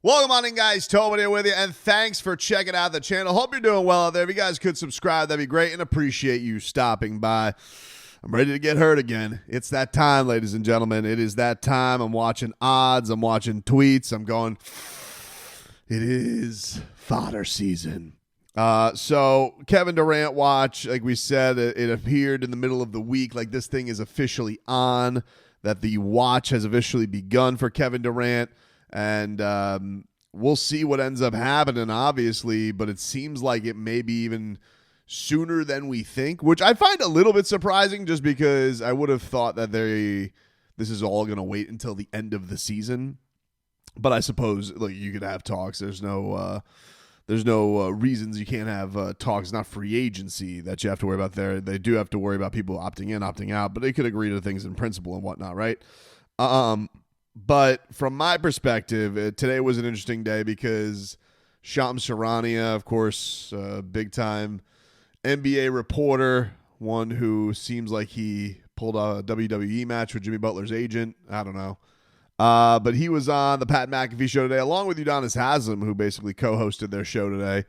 Welcome on in, guys. Tobin here with you, and thanks for checking out the channel. Hope you're doing well out there. If you guys could subscribe, that'd be great, and appreciate you stopping by. I'm ready to get hurt again. It's that time, ladies and gentlemen. It is that time. I'm watching odds. I'm watching tweets. I'm going, it is fodder season. So Kevin Durant watch, like we said, it appeared in the middle of the week, like this thing is officially on, that the watch has officially begun for Kevin Durant. And we'll see what ends up happening, obviously, but it seems like it may be even sooner than we think, which I find a little bit surprising just because I would have thought that this is all going to wait until the end of the season. But I suppose you could have talks. There's no reasons you can't have talks. It's not free agency that you have to worry about there. They do have to worry about people opting in, opting out, but they could agree to things in principle and whatnot, right? But from my perspective, today was an interesting day because Shams Charania, of course, big-time NBA reporter, one who seems like he pulled a WWE match with Jimmy Butler's agent. I don't know. But he was on the Pat McAfee show today, along with Udonis Haslem, who basically co-hosted their show today,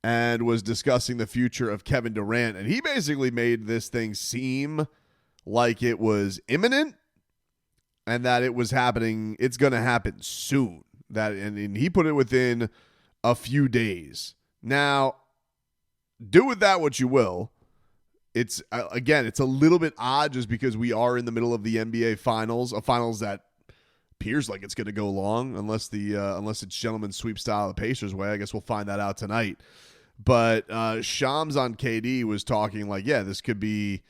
and was discussing the future of Kevin Durant. And he basically made this thing seem like it was imminent, and that it was happening, it's going to happen soon. And he put it within a few days. Now, do with that what you will. It's it's a little bit odd just because we are in the middle of the NBA Finals, a Finals that appears like it's going to go long, unless it's gentleman's sweep style of the Pacers way. I guess we'll find that out tonight. But Shams on KD was talking like, yeah, this could be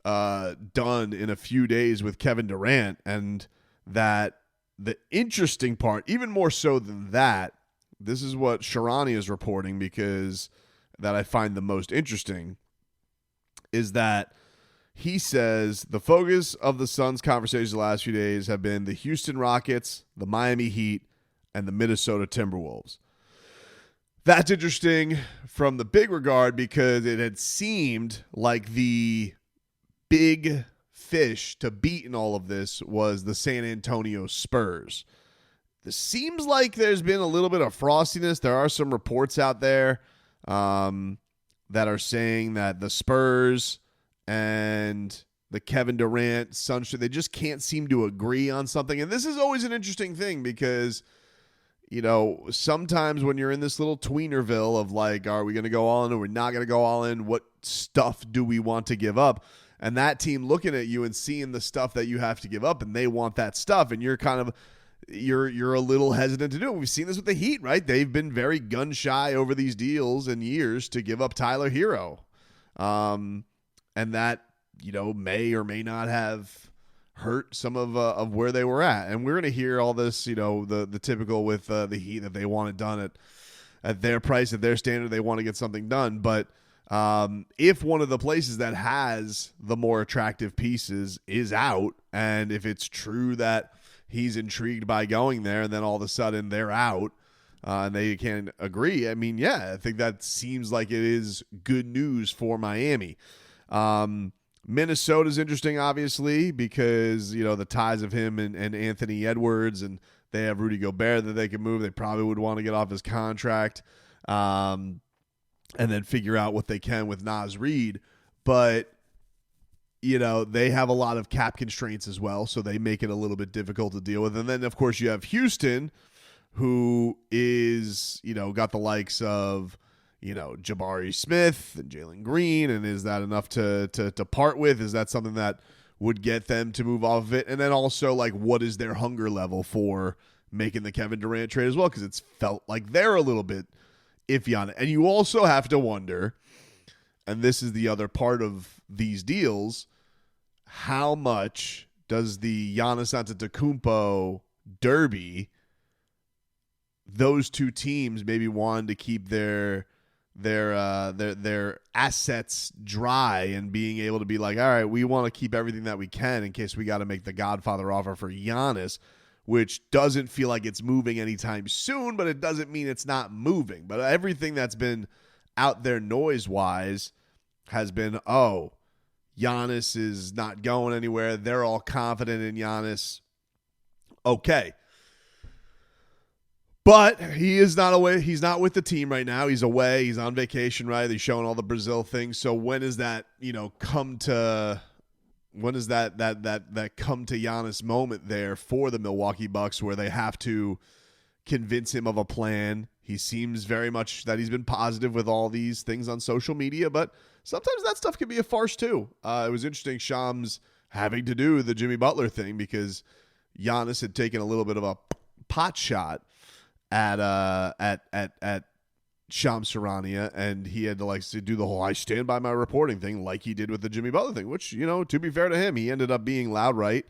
done in a few days with Kevin Durant, and that the interesting part, even more so than that, this is what Sharani is reporting, because that I find the most interesting, is that he says the focus of the Suns' conversations the last few days have been the Houston Rockets, the Miami Heat, and the Minnesota Timberwolves. That's interesting from the big regard because it had seemed like the big fish to beat in all of this was the San Antonio Spurs. This seems like there's been a little bit of frostiness. There are some reports out there that are saying that the Spurs and the Kevin Durant Suns, they just can't seem to agree on something. And this is always an interesting thing because, sometimes when you're in this little tweenerville of like, are we going to go all in or we're not going to go all in? What stuff do we want to give up? And that team looking at you and seeing the stuff that you have to give up, and they want that stuff, and you're a little hesitant to do it. We've seen this with the Heat, right? They've been very gun shy over these deals and years to give up Tyler Hero, and that may or may not have hurt some of where they were at. And we're gonna hear all this, the typical with the Heat, that they want it done at their price, at their standard. They want to get something done, but if one of the places that has the more attractive pieces is out, and if it's true that he's intrigued by going there, and then all of a sudden they're out, and they can't agree, I think that seems like it is good news for Miami. Minnesota's interesting, obviously, because, the ties of him and Anthony Edwards, and they have Rudy Gobert that they can move. They probably would want to get off his contract. And then figure out what they can with Naz Reid. But, they have a lot of cap constraints as well, so they make it a little bit difficult to deal with. And then, of course, you have Houston, who is, got the likes of, Jabari Smith and Jalen Green, and is that enough to part with? Is that something that would get them to move off of it? And then also, what is their hunger level for making the Kevin Durant trade as well? Because it's felt like they're a little bit iffy on it. And you also have to wonder, and this is the other part of these deals, how much does the Giannis Antetokounmpo derby, those two teams maybe wanting to keep their assets dry and being able to be like, all right, we want to keep everything that we can in case we got to make the Godfather offer for Giannis, which doesn't feel like it's moving anytime soon, but it doesn't mean it's not moving. But everything that's been out there noise-wise has been, Giannis is not going anywhere. They're all confident in Giannis. Okay. But he is not away. He's not with the team right now. He's away. He's on vacation, right? He's showing all the Brazil things. So when is that, when is that come to Giannis moment there for the Milwaukee Bucks where they have to convince him of a plan? He seems very much that he's been positive with all these things on social media, but sometimes that stuff can be a farce too. It was interesting, Shams having to do the Jimmy Butler thing because Giannis had taken a little bit of a pot shot at Shams Charania, and he had to do the whole "I stand by my reporting" thing, like he did with the Jimmy Butler thing. Which, to be fair to him, he ended up being loud, right?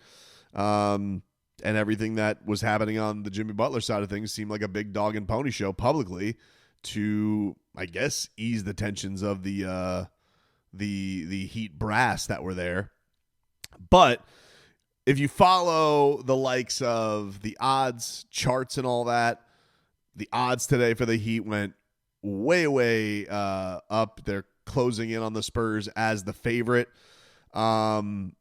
And everything that was happening on the Jimmy Butler side of things seemed like a big dog and pony show publicly to, I guess, ease the tensions of the Heat brass that were there. But if you follow the likes of the odds charts and all that, the odds today for the Heat went way up. They're closing in on the Spurs as the favorite. So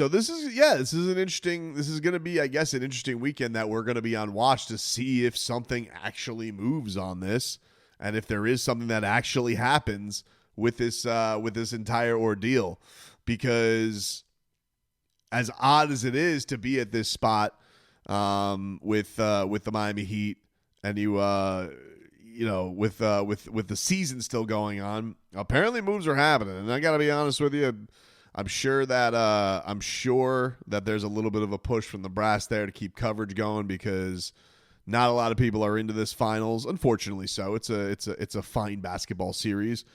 this is going to be, I guess, an interesting weekend that we're going to be on watch to see if something actually moves on this, and if there is something that actually happens with this entire ordeal. Because as odd as it is to be at this spot with the Miami Heat, and with the season still going on, apparently moves are happening. And I got to be honest with you, I'm sure that there's a little bit of a push from the brass there to keep coverage going because not a lot of people are into this finals. Unfortunately, so it's a fine basketball series.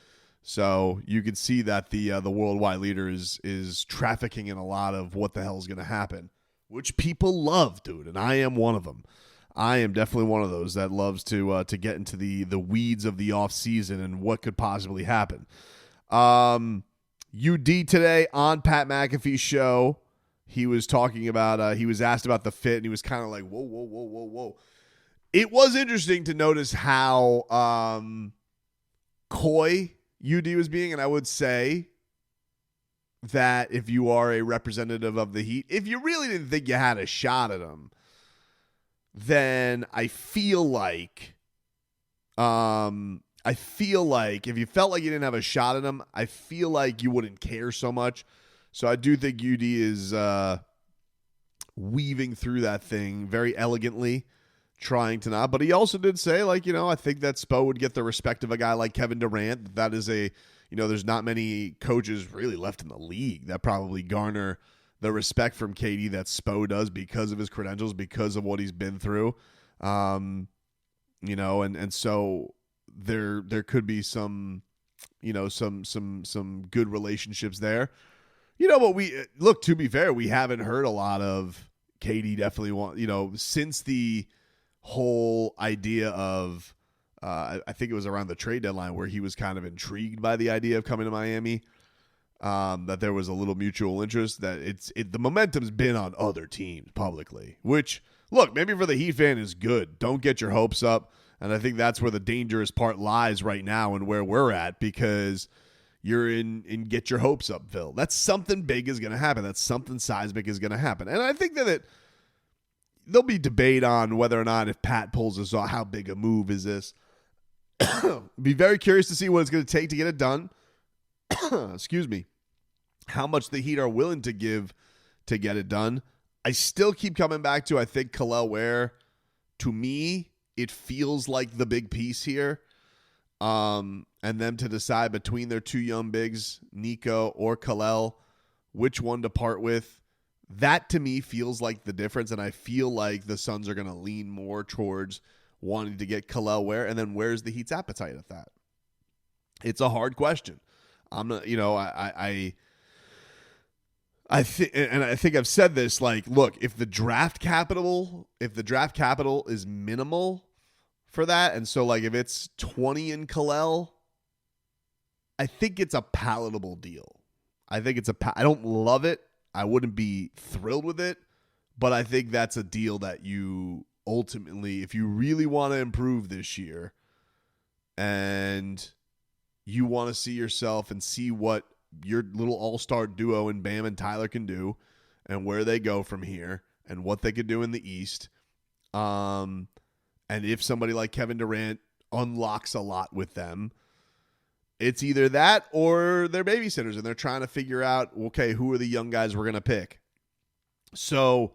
So you can see that the worldwide leader is trafficking in a lot of what the hell is going to happen, which people love, dude, and I am one of them. I am definitely one of those that loves to get into the weeds of the off season and what could possibly happen. UD today on Pat McAfee's show, he was talking about, he was asked about the fit, and he was kind of like, whoa. It was interesting to notice how coy UD was being, and I would say that if you are a representative of the Heat, if you really didn't think you had a shot at him, then I feel like if you felt like you didn't have a shot at him, I feel like you wouldn't care so much. So I do think UD is weaving through that thing very elegantly, trying to not. But he also did say, I think that Spo would get the respect of a guy like Kevin Durant. That is there's not many coaches really left in the league that probably garner the respect from KD that Spo does because of his credentials, because of what he's been through. And so there could be some good relationships there. But to be fair, we haven't heard a lot of KD definitely since the whole idea of I think it was around the trade deadline where he was kind of intrigued by the idea of coming to Miami. That there was a little mutual interest, that the momentum's been on other teams publicly, which, look, maybe for the Heat fan is good. Don't get your hopes up. And I think that's where the dangerous part lies right now and where we're at, because you're in get your hopes up, Phil. That's something big is going to happen. That's something seismic is going to happen. And I think that there'll be debate on whether or not, if Pat pulls this off, how big a move is this. Be very curious to see what it's going to take to get it done. Excuse me. How much the Heat are willing to give to get it done. I still keep coming back to, I think Kel'el Ware, to me, it feels like the big piece here. And them to decide between their two young bigs, Nico or Kel'el, which one to part with. That to me feels like the difference, and I feel like the Suns are going to lean more towards wanting to get Kel'el Ware, and then where's the Heat's appetite at that? It's a hard question. I'm not, I think, and I think I've said this, look, if the draft capital is minimal for that, and so if it's 20 in Kel'el, I think it's a palatable deal. I don't love it. I wouldn't be thrilled with it, but I think that's a deal that you ultimately, if you really want to improve this year and you want to see yourself and see what your little all-star duo in Bam and Tyler can do and where they go from here and what they could do in the East, and And if somebody like Kevin Durant unlocks a lot with them, it's either that or they're babysitters and they're trying to figure out, okay, who are the young guys we're going to pick? So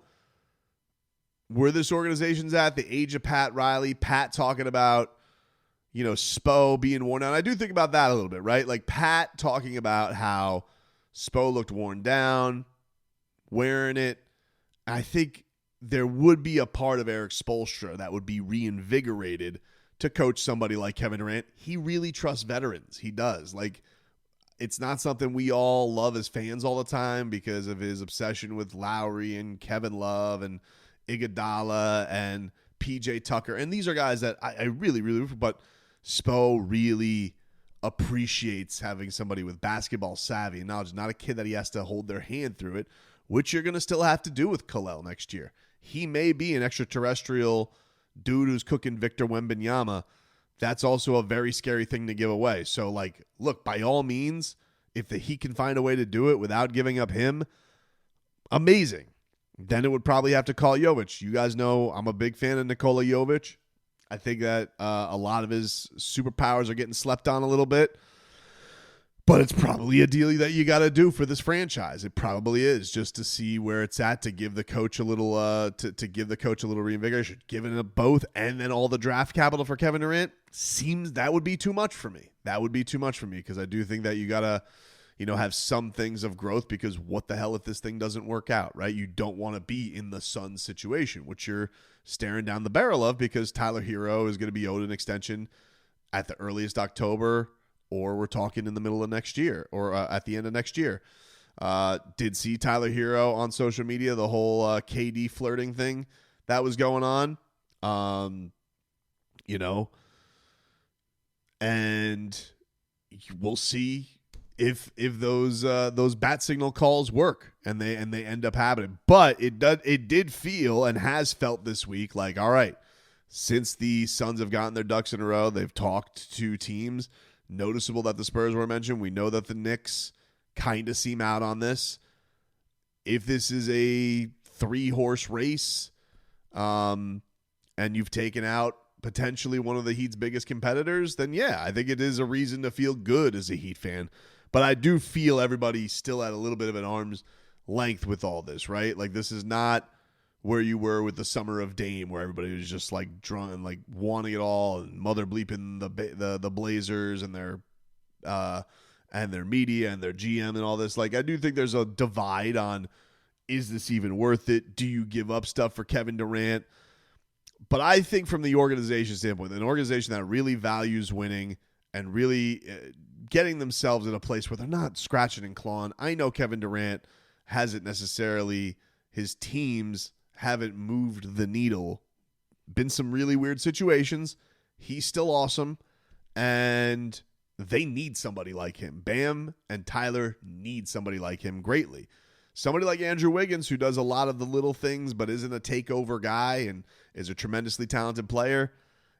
where this organization's at, the age of Pat Riley, Pat talking about, Spo being worn down. I do think about that a little bit, right? Like Pat talking about how Spo looked worn down, wearing it. I think there would be a part of Eric Spoelstra that would be reinvigorated to coach somebody like Kevin Durant. He really trusts veterans. He does. Like, it's not something we all love as fans all the time because of his obsession with Lowry and Kevin Love and Iguodala and PJ Tucker. And these are guys that I really, really, but Spo really appreciates having somebody with basketball savvy and knowledge, not a kid that he has to hold their hand through it, which you're going to still have to do with Kel'el next year. He may be an extraterrestrial dude who's cooking Victor Wembanyama. That's also a very scary thing to give away. So, like, look, by all means, if the Heat can find a way to do it without giving up him, amazing. Then it would probably have to call Jovic. You guys know I'm a big fan of Nikola Jovic. I think that a lot of his superpowers are getting slept on a little bit. But it's probably a deal that you got to do for this franchise. It probably is, just to see where it's at, to give the coach a little to give the coach a little reinvigoration. Giving it both and then all the draft capital for Kevin Durant seems that would be too much for me. That would be too much for me because I do think that you got to, have some things of growth, because what the hell if this thing doesn't work out, right? You don't want to be in the Suns situation, which you're staring down the barrel of, because Tyler Hero is going to be owed an extension at the earliest October, or we're talking in the middle of next year, or at the end of next year. Did see Tyler Hero on social media, the whole KD flirting thing that was going on, and we'll see if those bat signal calls work and they end up happening. But it did feel and has felt this week like, all right, since the Suns have gotten their ducks in a row, they've talked to teams. Noticeable that the Spurs were mentioned. We know that the Knicks kind of seem out on this. If this is a 3-horse race, and you've taken out potentially one of the Heat's biggest competitors, then yeah, I think it is a reason to feel good as a Heat fan. But I do feel everybody still at a little bit of an arm's length with all this, right? Like, this is not where you were with the summer of Dame, where everybody was just like drunk and like wanting it all, and mother bleeping the Blazers and their media and their GM and all this. Like, I do think there's a divide on, is this even worth it? Do you give up stuff for Kevin Durant? But I think from the organization standpoint, an organization that really values winning and really getting themselves in a place where they're not scratching and clawing. I know Kevin Durant hasn't necessarily, his teams haven't moved the needle. Been some really weird situations. He's still awesome, and they need somebody like him. Bam and Tyler need somebody like him greatly. Somebody like Andrew Wiggins, who does a lot of the little things but isn't a takeover guy and is a tremendously talented player.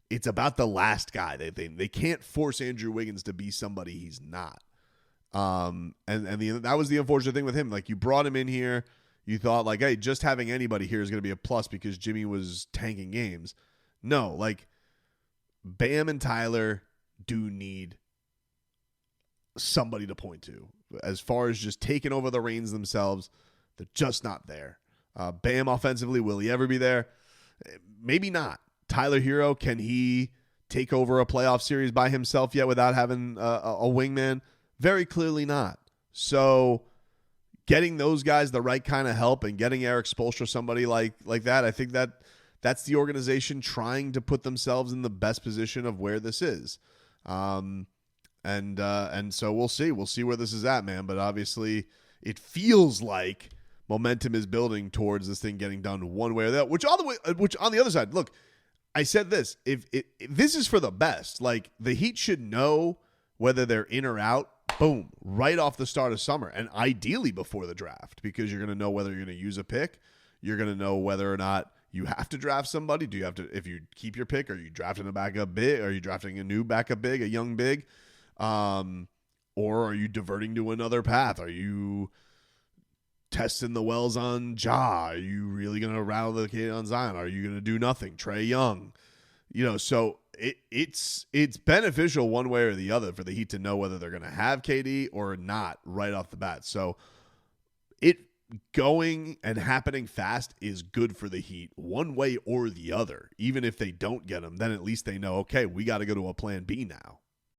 It's about the last guy. They can't force Andrew Wiggins to be somebody he's not. That was the unfortunate thing with him. Like, you brought him in here. You thought, like, hey, just having anybody here is going to be a plus because Jimmy was tanking games. No, like, Bam and Tyler do need somebody to point to. As far as just taking over the reins themselves, they're just not there. Bam offensively, will he ever be there? Maybe not. Tyler Hero, can he take over a playoff series by himself yet without having a wingman? Very clearly not. So getting those guys the right kind of help and getting Eric Spoelstra, somebody like that, I think that's the organization trying to put themselves in the best position of where this is. And so we'll see. We'll see where this is at, man. But obviously it feels like momentum is building towards this thing getting done one way or the other. Which on the other side, look, I said this. If this is for the best, like, the Heat should know whether they're in or out, boom, right off the start of summer, and ideally before the draft, because you're going to know whether you're going to use a pick. You're going to know whether or not you have to draft somebody. Do you have to, if you keep your pick, are you drafting a backup big? Are you drafting a new backup big, a young big? Or are you diverting to another path? Are you testing the wells on Ja? Are you really going to rattle the kid on Zion? Are you going to do nothing? Trae Young, So it's beneficial one way or the other for the Heat to know whether they're going to have KD or not right off the bat. So it going and happening fast is good for the Heat one way or the other. Even if they don't get him, then at least they know, okay, we got to go to a plan B now.